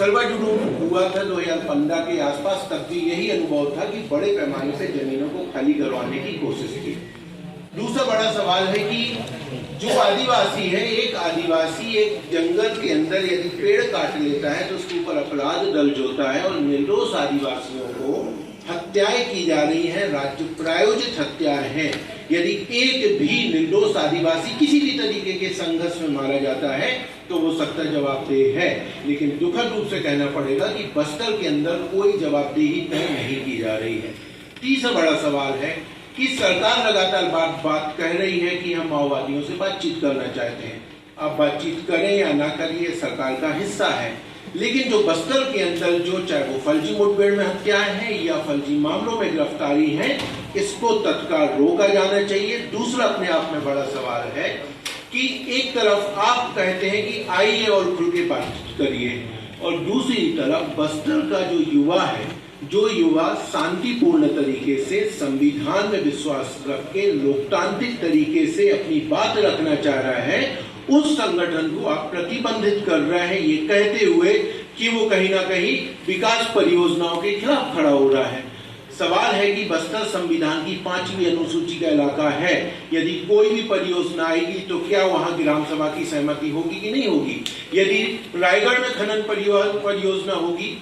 नक्सलवाद जो हुआ था 2015 के आसपास, तब भी यही अनुभव था कि बड़े पैमाने से जमीनों को खाली करवाने की कोशिश की। दूसरा बड़ा सवाल है कि जो आदिवासी है, एक आदिवासी एक जंगल के अंदर यदि पेड़ काट लेता है तो उसके ऊपर अपराध दर्ज होता है और निर्दोष आदिवासियों को हत्याएं की जा रही हैं, राज्य प्रायोजित हत्याएं हैं। यदि एक भी निर्दोष आदिवासी किसी भी तरीके के संघर्ष में मारा जाता है तो वो सख्त जवाबदेह है। लेकिन दुखद रूप से कहना पड़ेगा कि बस्तर के अंदर कोई जवाबदेही तय नहीं की जा रही है। तीसरा बड़ा सवाल है कि सरकार लगातार बात कह रही है कि हम माओवादियों से बातचीत करना चाहते हैं। आप बातचीत करें या ना करिए, सरकार का हिस्सा है, लेकिन जो बस्तर के अंदर जो चाहे वो फर्जी मुठभेड़ में हत्याएं हैं या फर्जी मामलों में गिरफ्तारी है, इसको तत्काल रोका जाना चाहिए। दूसरा अपने आप में बड़ा सवाल है कि एक तरफ आप कहते हैं कि आइए और खुल के बातचीत करिए, और दूसरी तरफ बस्तर का जो युवा है, जो युवा शांतिपूर्ण तरीके से संविधान में विश्वास रख के लोकतांत्रिक तरीके से अपनी बात रखना चाह रहा है, उस संगठन को आप प्रतिबंधित कर रहे हैं, ये कहते हुए कि वो कहीं ना कहीं विकास परियोजनाओं के खिलाफ खड़ा हो रहा है। सवाल है कि बस्तर संविधान की 5वीं अनुसूची का इलाका है। यदि कोई भी परियोजना आएगी तो क्या वहां ग्राम सभा की सहमति होगी कि नहीं होगी? यदि रायगढ़ में खनन परियोजना होगी,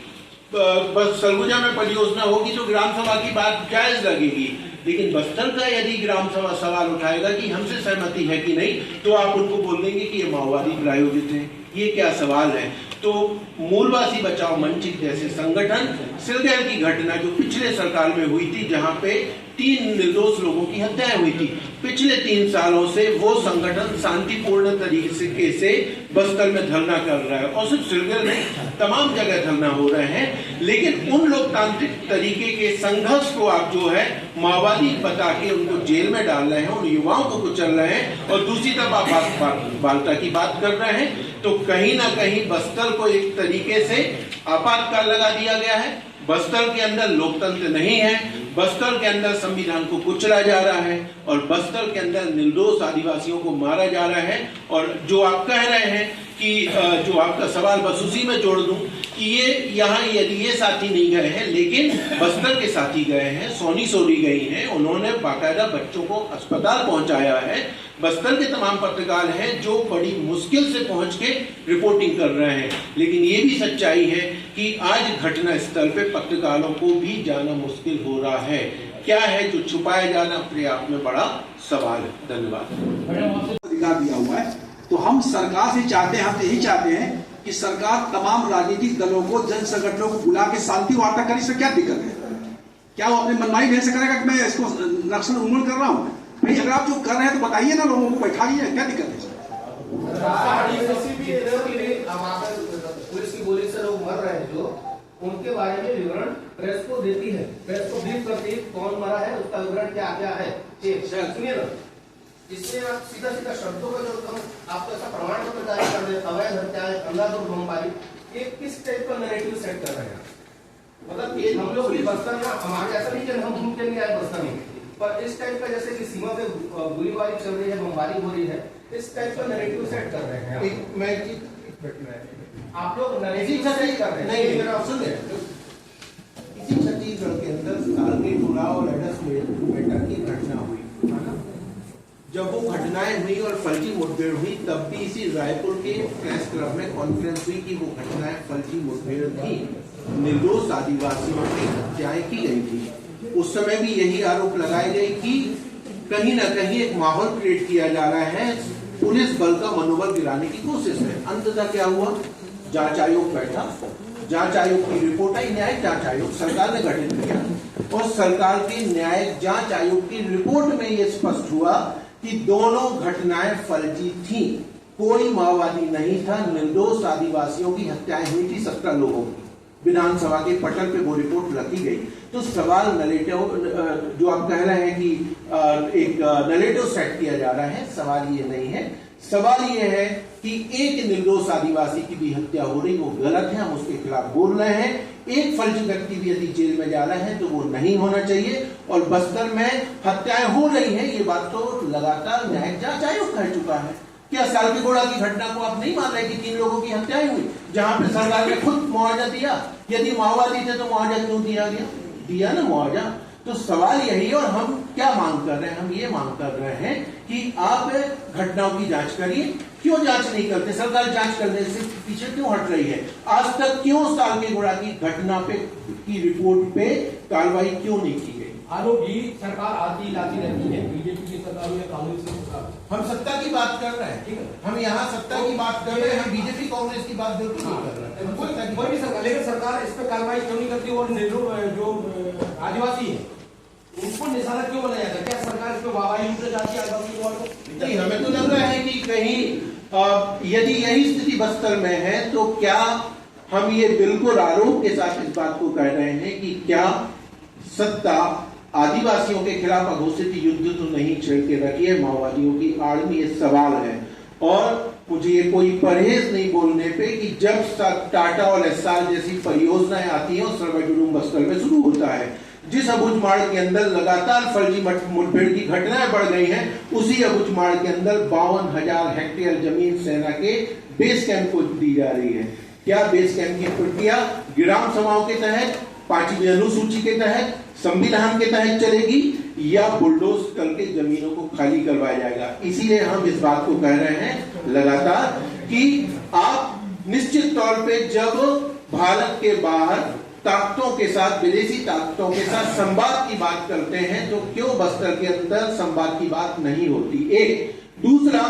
सरगुजा में परियोजना होगी तो ग्राम सभा की बात जायज लगेगी। लेकिन बस्तर का यदि ग्राम सभा सवाल उठाएगा कि हमसे सहमति है कि नहीं, तो आप उनको बोल देंगे कि ये माओवादी प्रायोजित है। ये क्या सवाल है? तो मूलवासी बचाओ मंच जैसे संगठन, सिलगैर की घटना जो पिछले सरकार में हुई थी, जहां पे 3 निर्दोष लोगों की हत्याएं हुई थी, पिछले 3 सालों से वो संगठन शांतिपूर्ण तरीके से बस्तर में धरना कर रहा है, और सिर्फ सिलगैर नहीं, तमाम जगह धरना हो रहे हैं। लेकिन उन लोकतांत्रिक तरीके के संघर्ष को आप जो है माओवादी बता के उनको जेल में डाल रहे हैं, उन युवाओं को कुचल रहे हैं, और दूसरी तरफ आप बालता की बात कर रहे हैं। तो कहीं ना कहीं बस्तर को एक तरीके से आपातकाल लगा दिया गया है। बस्तर के अंदर लोकतंत्र नहीं है, बस्तर के अंदर संविधान को कुचला जा रहा है, और बस्तर के अंदर निर्दोष आदिवासियों को मारा जा रहा है। और जो आप कह रहे हैं कि जो आपका सवाल बस उसी में जोड़ दूं कि ये यहाँ यदि ये साथी नहीं गए हैं, लेकिन बस्तर के साथी गए हैं, सोनी सोनी गई हैं, उन्होंने बाकायदा बच्चों को अस्पताल पहुंचाया है। बस्तर के तमाम पत्रकार हैं जो बड़ी मुश्किल से पहुंच के रिपोर्टिंग कर रहे हैं। लेकिन ये भी सच्चाई है कि आज घटना स्थल पे पत्रकारों को भी जाना मुश्किल हो रहा है। क्या है जो छुपाया जाना अपने आप में बड़ा सवाल है। धन्यवाद। अधिकार दिया हुआ है, तो हम सरकार से चाहते हैं, हम तो यही चाहते हैं कि सरकार तमाम राजनीतिक दलों को, जन संगठनों को बुला के शांति वार्ता करे। इससे क्या दिक्कत है? क्या वो अपने मनमानी ढंग से करेगा कि मैं इसको नक्सल उन्मूलन कर रहा हूँ? भाई अगर आप जो कर रहे हैं तो बताइए ना, लोगों को बैठाइए, क्या दिक्कत है? पुलिस की गोली से लोग मर रहे हैं, जो उनके बारे में विवरण प्रेस को देती है, प्रेस को ब्रीफ करती है कौन मरा है, उसका विवरण क्या क्या है। सुनिए ना, इसमें आप सीधा सीधा शब्दों का जो आपको ऐसा प्रमाण पत्र जारी कर रहे हैं, अवैध हत्याएं, अंधाधुंध बमबारी, ये किस टाइप का नैरेटिव सेट कर रहे हैं? मतलब ये हम लोग भी बस्तर में, हमारे ऐसा नहीं कि हम घूम के नहीं आए बस्तर में, पर इस टाइप का जैसे कि सीमा पे गोलीबारी चल रही है, बमबारी हो रही है, इस टाइप का नैरेटिव सेट कर रहे हैं। आप लोग नैरेटिव सेट कर रहे हैं। नहीं, मेरा सुन इसी छत्तीसगढ़ के अंदर टारगेट उड़ाव और एडस मेटा की घटना हुई, जब वो घटनाएं हुई और फर्जी मुठभेड़ हुई, तब भी इसी रायपुर के प्रेस क्लब में कॉन्फ्रेंस हुई कि वो घटनाएं फर्जी मुठभेड़ थी, निर्दोष आदिवासियों की हत्याएं की गई थी। उस समय भी यही आरोप लगाए गए कि कहीं ना कहीं एक माहौल क्रिएट किया जा रहा है, पुलिस बल का मनोबल गिराने की कोशिश है। अंततः क्या हुआ? जांच आयोग बैठा, जांच आयोग की रिपोर्ट आई, न्यायिक जांच आयोग सरकार ने गठित किया, और सरकार के न्यायिक जांच आयोग की रिपोर्ट में यह स्पष्ट हुआ कि दोनों घटनाएं फर्जी थी, कोई माओवादी नहीं था, निर्दोष आदिवासियों की हत्याएं हुई थी 17 लोगों की। विधानसभा के पटल पे वो रिपोर्ट रखी गई। तो सवाल नरेटिव जो आप कह रहे हैं कि एक नरेटिव सेट किया जा रहा है, सवाल ये नहीं है। सवाल ये है कि एक निर्दोष आदिवासी की भी हत्या हो रही, वो गलत है, हम उसके खिलाफ बोल रहे हैं। एक फर्जी व्यक्ति भी यदि जेल में जा रहा है तो वो नहीं होना चाहिए। और बस्तर में हत्याएं हो रही हैं, ये बात तो लगातार न्यायिक जांच आयोग कह चुका है। क्या सालकेगोड़ा की घटना को आप नहीं मान रहे कि 3 लोगों की हत्याएं हुई, जहां पे सरकार ने खुद मुआवजा दिया? यदि माओवादी थे तो मुआवजा क्यों दिया गया? दिया ना मुआवजा। तो सवाल यही है, और हम क्या मांग कर रहे हैं? हम ये मांग कर रहे हैं कि आप घटनाओं की जांच करिए। क्यों जांच नहीं करते? सरकार जांच करने से पीछे क्यों हट रही है? आज तक क्यों सालकेगोड़ा की घटना पे की रिपोर्ट पे कार्रवाई क्यों नहीं की गई? आरोप ही सरकार आती लाती रहती है, बीजेपी की सरकार या कांग्रेस की सरकार। हम सत्ता की बात कर रहे हैं, ठीक है? हम यहाँ सत्ता की बात कर रहे हैं, हम बीजेपी कांग्रेस की बात बिल्कुल नहीं कर रहे हैं। कोई भी सरकार, लेकिन सरकार इस पर कार्रवाई क्यों नहीं करती? और जो आदिवासी है उनको निशाना क्यों बनाया जाता है? क्या सरकार इस पर वाहवाही लूटना चाहती है आदिवासी लोगों को? नहीं, हमें तो लग रहा है कि कहीं यदि यही स्थिति बस्तर में है तो क्या हम ये बिल्कुल आरोप के साथ इस बात को कह रहे हैं कि क्या सत्ता आदिवासियों के खिलाफ अघोषित युद्ध तो नहीं छेड़ के रखी है माओवादियों की आड़ में? ये सवाल है। और मुझे ये कोई परहेज नहीं बोलने पे कि जब टाटा और एस्सार जैसी परियोजनाएं आती हैं और सर्वे जुलूम बस्तर में शुरू होता है, जिस अबुझमाड़ के अंदर लगातार फर्जी मुठभेड़ की घटनाएं बढ़ गई हैं, उसी अबुझमाड़ के अंदर 52,000 हेक्टेयर जमीन सेना के बेस कैंप को दी जा रही है। क्या बेस कैंप की प्रक्रिया ग्राम सभाओं के तहत, 5वीं अनुसूची के तहत, संविधान के तहत चलेगी या बुलडोज करके जमीनों को खाली करवाया जाएगा? इसीलिए हम इस बात को कह रहे हैं लगातार कि आप निश्चित तौर पे जब भारत के बाहर ताकतों के साथ, विदेशी ताकतों के साथ संवाद की बात करते हैं तो क्यों बस्तर के अंदर संवाद की बात नहीं होती? एक। दूसरा,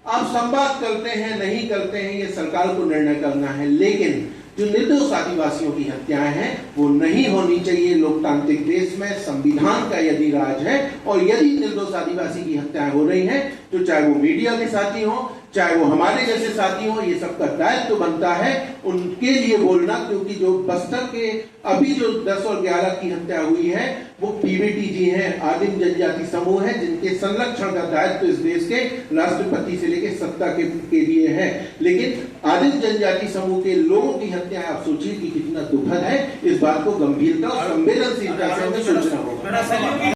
आप संवाद करते हैं नहीं करते हैं ये सरकार को निर्णय करना है, लेकिन जो निर्दोष आदिवासियों की हत्याएं हैं वो नहीं होनी चाहिए। लोकतांत्रिक देश में संविधान का यदि राज है और यदि निर्दोष आदिवासी की हत्याएं हो रही हैं तो चाहे वो मीडिया के साथी हो, चाहे वो हमारे जैसे साथी हो, ये सबका दायित्व बनता है उनके लिए बोलना। क्योंकि जो बस्तर के अभी जो 10 और 11 की हत्या हुई है वो पीबीटीजी हैं, आदिम जनजाति समूह है, जिनके संरक्षण का दायित्व इस देश के राष्ट्रपति से लेकर सत्ता के लिए है। लेकिन आदिम जनजाति समूह के लोगों की हत्याएं आप सोचिए कि कितना दुखद है। इस बात को गंभीरता और संवेदनशीलता से हमें सोचना होगा।